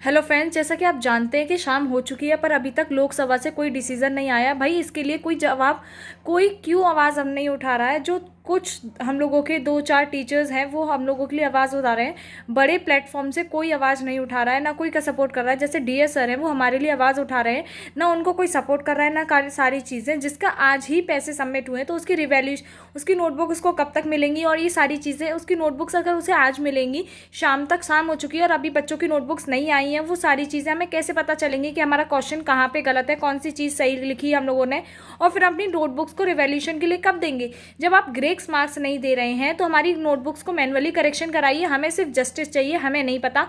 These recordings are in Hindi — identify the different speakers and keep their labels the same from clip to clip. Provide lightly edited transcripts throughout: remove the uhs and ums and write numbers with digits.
Speaker 1: हेलो फ्रेंड्स, जैसा कि आप जानते हैं कि शाम हो चुकी है पर अभी तक लोकसभा से कोई डिसीजन नहीं आया। भाई इसके लिए कोई जवाब, कोई क्यों आवाज़ हम नहीं उठा रहा है। जो कुछ हम लोगों के दो चार टीचर्स हैं वो हम लोगों के लिए आवाज़ उठा रहे हैं। बड़े प्लेटफॉर्म से कोई आवाज़ नहीं उठा रहा है, ना कोई का सपोर्ट कर रहा है। जैसे डीएस सर हैं वो हमारे लिए आवाज़ उठा रहे हैं, ना उनको कोई सपोर्ट कर रहा है, ना सारी चीज़ें। जिसका आज ही पैसे सबमिट हुए तो उसकी रिवैल्यूशन, उसकी नोटबुक उसको कब तक मिलेंगी, और ये सारी चीज़ें उसकी नोटबुक्स अगर उसे आज मिलेंगी, शाम हो चुकी है और अभी बच्चों की नोटबुक्स नहीं आई हैं, वो सारी चीज़ें हमें कैसे पता चलेंगी कि हमारा क्वेश्चन कहाँ पे गलत है, कौन सी चीज़ सही लिखी है हम लोगों ने। और फिर अपनी नोटबुक्स को रिवैल्यूशन के लिए कब देंगे। जब आप ग्रेस मार्क्स नहीं दे रहे हैं तो हमारी नोटबुक्स को मैनुअली करेक्शन कराइए। हमें सिर्फ जस्टिस चाहिए, हमें नहीं पता,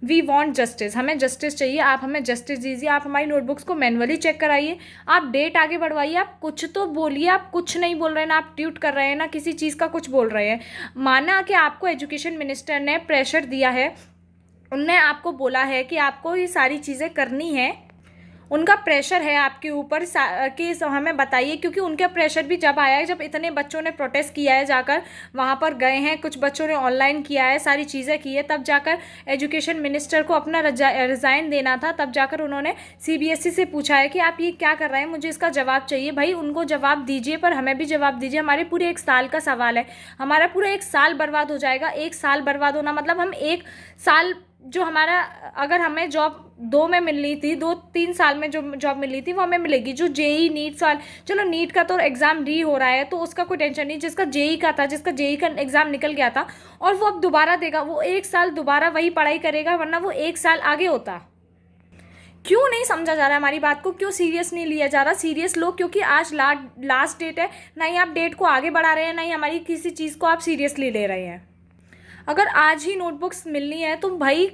Speaker 1: वी वॉन्ट जस्टिस, हमें जस्टिस चाहिए। आप हमें जस्टिस दीजिए, आप हमारी नोटबुक्स को मैनुअली चेक कराइए, आप डेट आगे बढ़वाइए। आप कुछ तो बोलिए, आप कुछ नहीं बोल रहे हैं, ना आप ट्वीट कर रहे हैं, ना किसी चीज़ का कुछ बोल रहे हैं। माना कि आपको एजुकेशन मिनिस्टर ने प्रेशर दिया है, उनने आपको बोला है कि आपको ये सारी चीज़ें करनी है, उनका प्रेशर है आपके ऊपर कि हमें बताइए। क्योंकि उनका प्रेशर भी जब आया है, जब इतने बच्चों ने प्रोटेस्ट किया है, जाकर वहाँ पर गए हैं, कुछ बच्चों ने ऑनलाइन किया है, सारी चीज़ें की है, तब जाकर एजुकेशन मिनिस्टर को अपना रिज़ाइन देना था। तब जाकर उन्होंने सीबीएसई से पूछा है कि आप ये क्या कर रहे हैं, मुझे इसका जवाब चाहिए। भाई उनको जवाब दीजिए, पर हमें भी जवाब दीजिए। हमारे पूरे एक साल का सवाल है, हमारा पूरा एक साल बर्बाद हो जाएगा। एक साल बर्बाद होना मतलब हम एक साल जो हमारा, अगर हमें जॉब 2 में मिलनी थी, 2-3 साल में जो जॉब मिलनी थी वो हमें मिलेगी। जो जेई नीट सवाल, चलो नीट का तो एग्ज़ाम री हो रहा है तो उसका कोई टेंशन नहीं। जिसका जेई का था, जिसका जेई का एग्ज़ाम निकल गया था और वो अब दोबारा देगा, वो एक साल दोबारा वही पढ़ाई करेगा, वरना वो एक साल आगे होता। क्यों नहीं समझा जा रहा है हमारी बात को, क्यों सीरियस नहीं लिया जा रहा। सीरियस लो, क्योंकि आज लास्ट डेट है। ना ही आप डेट को आगे बढ़ा रहे हैं, ना ही हमारी किसी चीज़ को आप सीरियसली ले रहे हैं। अगर आज ही नोटबुक्स मिलनी है तो भाई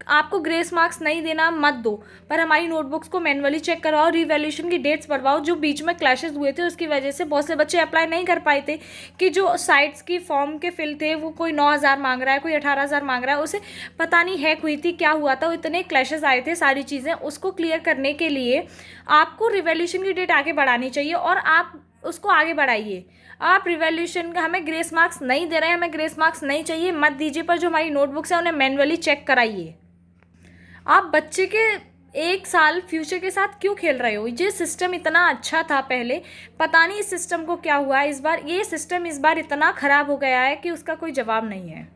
Speaker 1: आपको ग्रेस मार्क्स नहीं देना मत दो, पर हमारी नोटबुक्स को मैनुअली चेक करवाओ, रिवैल्यूएशन की डेट्स बढ़वाओ। जो बीच में क्लैशेस हुए थे उसकी वजह से बहुत से बच्चे अप्लाई नहीं कर पाए थे, कि जो साइट्स की फॉर्म के फिल थे वो कोई 9,000 मांग रहा है, कोई 18,000 मांग रहा है, उसे पता नहीं हैक हुई थी, क्या हुआ था, वो इतने क्लैशेस आए थे। सारी चीज़ें उसको क्लियर करने के लिए आपको रिवैल्यूएशन की डेट आगे बढ़ानी चाहिए, और आप उसको आगे बढ़ाइए। आप रिवैल्यूएशन का, हमें ग्रेस मार्क्स नहीं दे रहे हैं, हमें ग्रेस मार्क्स नहीं चाहिए, मत दीजिए, पर जो हमारी नोटबुक्स हैं उन्हें मैनुअली चेक कराइए। आप बच्चे के एक साल फ्यूचर के साथ क्यों खेल रहे हो। ये सिस्टम इतना अच्छा था पहले, पता नहीं इस सिस्टम को क्या हुआ है इस बार। ये सिस्टम इस बार इतना ख़राब हो गया है कि उसका कोई जवाब नहीं है।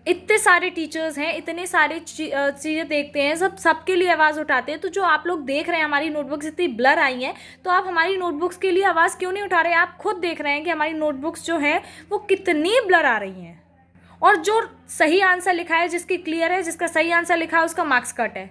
Speaker 1: इतने सारे टीचर्स हैं, इतने सारे चीज़ें देखते हैं, सबके लिए आवाज़ उठाते हैं। तो जो आप लोग देख रहे हैं हमारी नोटबुक्स इतनी ब्लर आई हैं, तो आप हमारी नोटबुक्स के लिए आवाज़ क्यों नहीं उठा रहे। आप खुद देख रहे हैं कि हमारी नोटबुक्स जो हैं वो कितनी ब्लर आ रही हैं, और जो सही आंसर लिखा है, जिसकी क्लियर है, जिसका सही आंसर लिखा है, उसका मार्क्स कट है।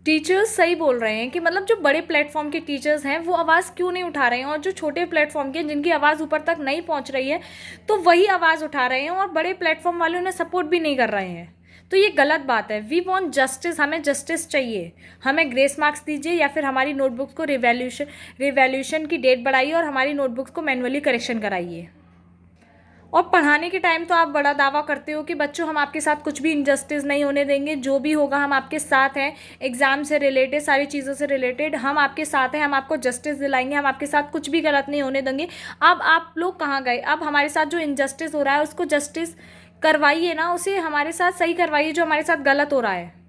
Speaker 1: टीचर्स सही बोल रहे हैं कि मतलब जो बड़े प्लेटफॉर्म के टीचर्स हैं वो आवाज़ क्यों नहीं उठा रहे हैं, और जो छोटे प्लेटफॉर्म के जिनकी आवाज़ ऊपर तक नहीं पहुंच रही है तो वही आवाज़ उठा रहे हैं, और बड़े प्लेटफॉर्म वाले उन्हें सपोर्ट भी नहीं कर रहे हैं। तो ये गलत बात है। वी वॉन्ट जस्टिस, हमें जस्टिस चाहिए। हमें ग्रेस मार्क्स दीजिए, या फिर हमारी नोटबुक्स को रिवैल्यूएशन की डेट बढ़ाइए, और हमारी नोटबुक्स को मैनुअली करेक्शन कराइए। और पढ़ाने के टाइम तो आप बड़ा दावा करते हो कि बच्चों हम आपके साथ कुछ भी इनजस्टिस नहीं होने देंगे, जो भी होगा हम आपके साथ हैं। एग्ज़ाम से रिलेटेड, सारी चीज़ों से रिलेटेड हम आपके साथ हैं, हम आपको जस्टिस दिलाएंगे, हम आपके साथ कुछ भी गलत नहीं होने देंगे। अब आप लोग कहाँ गए। अब हमारे साथ जो इनजस्टिस हो रहा है उसको जस्टिस करवाइए ना, उसे हमारे साथ सही करवाइए जो हमारे साथ गलत हो रहा है।